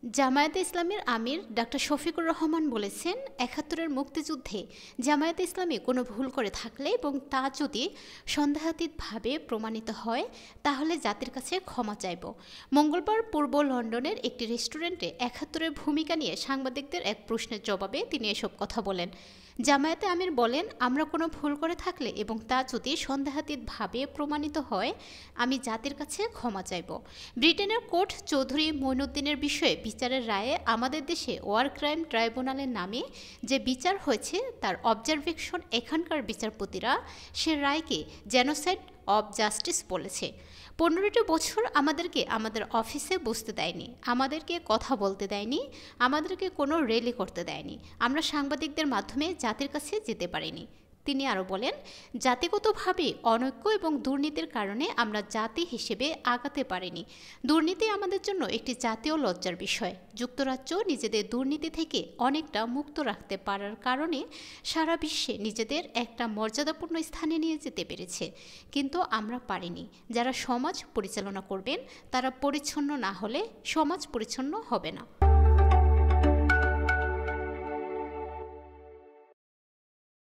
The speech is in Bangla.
জামায়াতে ইসলামীর আমির ডাক্তার শফিকুর রহমান বলেছেন, ৭১-এর মুক্তিযুদ্ধে জামায়াতে ইসলামী কোনো ভুল করে থাকলে এবং তা যদি সন্দেহাতীতভাবে প্রমাণিত হয় তাহলে জাতির কাছে ক্ষমা চাইব। মঙ্গলবার পূর্ব লন্ডনের একটি রেস্টুরেন্টে ৭১-এর ভূমিকা নিয়ে সাংবাদিকদের এক প্রশ্নের জবাবে তিনি এসব কথা বলেন। জামায়াতে আমির বলেন, আমরা কোনো ভুল করে থাকলে এবং তা যদি সন্দেহাতীতভাবে প্রমাণিত হয় আমি জাতির কাছে ক্ষমা চাইব। ব্রিটেনের কোর্ট চৌধুরী মঈনুদ্দিনের বিষয়ে বিচারের রায়ে আমাদের দেশে ওয়ার ক্রাইম ট্রাইব্যুনালের নামে যে বিচার হয়েছে তার অবজারভেশন এখানকার বিচারপতিরা সে রায়কে জেনোসাইড অব জাস্টিস বলেছে। ১৫টি বছর আমাদেরকে আমাদের অফিসে বসতে দেয়নি, আমাদেরকে কথা বলতে দেয়নি, আমাদেরকে কোনো র্যালি করতে দেয়নি, আমরা সাংবাদিকদের মাধ্যমে জাতির কাছে যেতে পারিনি। তিনি আরও বলেন, জাতিগতভাবে অনৈক্য এবং দুর্নীতির কারণে আমরা জাতি হিসেবে আগাতে পারিনি। দুর্নীতি আমাদের জন্য একটি জাতীয় লজ্জার বিষয়। যুক্তরাজ্য নিজেদের দুর্নীতি থেকে অনেকটা মুক্ত রাখতে পারার কারণে সারা বিশ্বে নিজেদের একটা মর্যাদাপূর্ণ স্থানে নিয়ে যেতে পেরেছে, কিন্তু আমরা পারিনি। যারা সমাজ পরিচালনা করবেন তারা পরিচ্ছন্ন না হলে সমাজ পরিচ্ছন্ন হবে না।